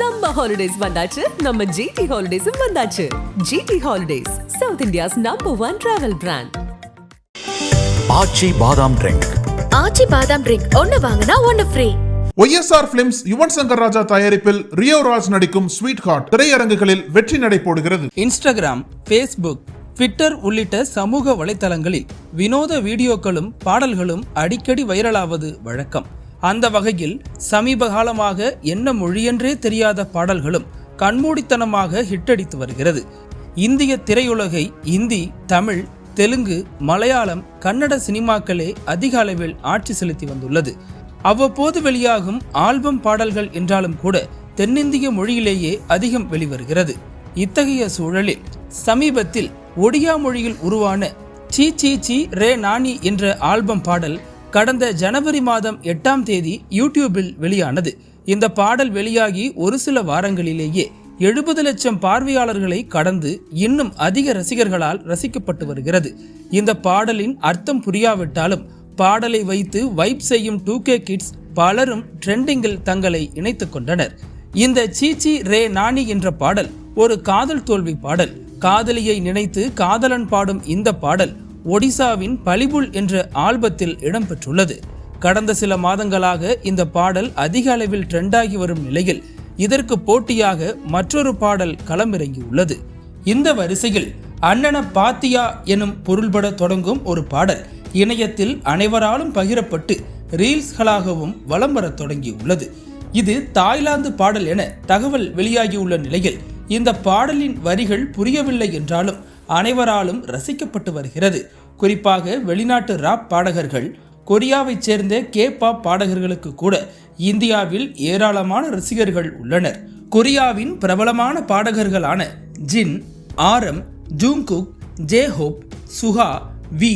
Summer holidays வந்தாச்சு, நம்ம GT ஹாலிடேஸும் வந்தாச்சு. GT holidays, south India's #1 travel brand. Aachi பாதாம் ட்ரிங்க். ஆச்சி பாதாம் ட்ரிங்க் ஒன்னு வாங்கினா ஒன்னு free. YSR films Yuvan Shankar Raja தயாரிப்பில் ரியோ ராஜ் நடிக்கும் ஸ்வீட் ஹார்ட் திரையரங்குகளில் வெற்றி நடை போடுகிறது. இன்ஸ்டாகிராம், ஃபேஸ்புக், ட்விட்டர் உள்ளிட்ட சமூக வலைத்தளங்களில் வினோத வீடியோக்களும் பாடல்களும் அடிக்கடி வைரலாவது வழக்கம். அந்த வகையில் சமீப காலமாக என்ன மொழியென்றே தெரியாத பாடல்களும் கண்மூடித்தனமாக ஹிட்டடித்து வருகிறது. இந்திய திரையுலகை இந்தி, தமிழ், தெலுங்கு, மலையாளம், கன்னட சினிமாக்களே அதிக அளவில் ஆட்சி செலுத்தி வந்துள்ளது. அவ்வப்போது வெளியாகும் ஆல்பம் பாடல்கள் என்றாலும் கூட தென்னிந்திய மொழியிலேயே அதிகம் வெளிவருகிறது. இத்தகைய சூழலில் சமீபத்தில் ஒடியா மொழியில் உருவான சீ சீ சீ ரே நானி என்ற ஆல்பம் பாடல் கடந்த ஜனவரி மாதம் 8ஆம் தேதி யூடியூபில் வெளியானது. இந்த பாடல் வெளியாகி ஒரு சில வாரங்களிலேயே 70 லட்சம் பார்வையாளர்களை கடந்து இன்னும் அதிக ரசிகர்களால் ரசிக்கப்பட்டு வருகிறது. இந்த பாடலின் அர்த்தம் புரியாவிட்டாலும் பாடலை வைத்து வைப் செய்யும் 2K கிட்ஸ் பலரும் ட்ரெண்டிங்கில் தங்களை இணைத்துக் கொண்டனர். இந்த சீச்சி ரே நானி என்ற பாடல் ஒரு காதல் தோல்வி பாடல். காதலியை நினைத்து காதலன் பாடும் இந்த பாடல் ஒடிசாவின் பலிபுல் என்ற ஆல்பத்தில் இடம்பெற்றுள்ளது. கடந்த சில மாதங்களாக இந்த பாடல் அதிக அளவில் ட்ரெண்டாகி வரும் நிலையில் இதற்கு போட்டியாக மற்றொரு பாடல் களமிறங்கியுள்ளது. இந்த வரிசையில் அண்ணன பாத்தியா எனும் பொருள்பட தொடங்கும் ஒரு பாடல் இணையத்தில் அனைவராலும் பகிரப்பட்டு ரீல்ஸ்களாகவும் வலம் வர தொடங்கியுள்ளது. இது தாய்லாந்து பாடல் என தகவல் வெளியாகியுள்ள நிலையில் இந்த பாடலின் வரிகள் புரியவில்லை என்றாலும் அனைவராலும் ரசிக்கப்பட்டு வருகிறது. குறிப்பாக வெளிநாட்டு ராப் பாடகர்கள், கொரியாவைச் சேர்ந்த K-பாப் பாடகர்களுக்கு கூட இந்தியாவில் ஏராளமான ரசிகர்கள் உள்ளனர். கொரியாவின் பிரபலமான பாடகர்களான ஜின், ஆரம், ஜூங்குக், ஜே-ஹோப், சுஹா, வி,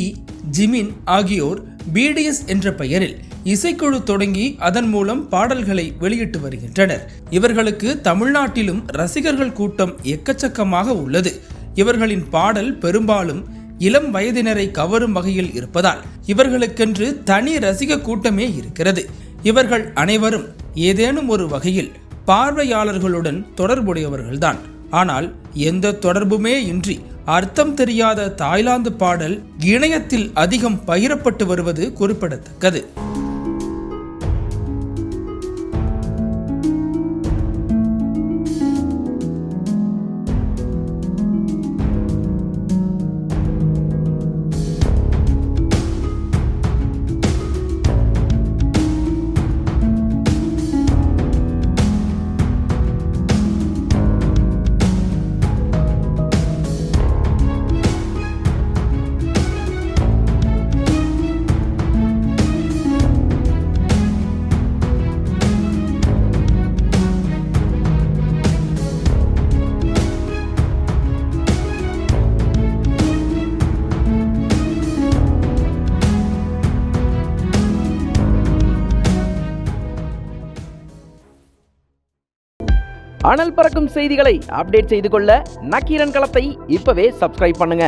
ஜிமின் ஆகியோர் BTS என்ற பெயரில் இசைக்குழு தொடங்கி அதன் மூலம் பாடல்களை வெளியிட்டு வருகின்றனர். இவர்களுக்கு தமிழ்நாட்டிலும் ரசிகர்கள் கூட்டம் எக்கச்சக்கமாக உள்ளது. இவர்களின் பாடல் பெரும்பாலும் இளம் வயதினரை கவரும் வகையில் இருப்பதால் இவர்களுக்கென்று தனி ரசிக கூட்டமே இருக்கிறது. இவர்கள் அனைவரும் ஏதேனும் ஒரு வகையில் பார்வையாளர்களுடன் தொடர்புடையவர்கள்தான். ஆனால் எந்த தொடர்புமே இன்றி அர்த்தம் தெரியாத தாய்லாந்து பாடல் இணையத்தில் அதிகம் பகிரப்பட்டு வருவது குறிப்பிடத்தக்கது. அனல் பறக்கும் செய்திகளை அப்டேட் செய்து கொள்ள நக்கீரன் களத்தை இப்பவே சப்ஸ்கிரைப் பண்ணுங்க.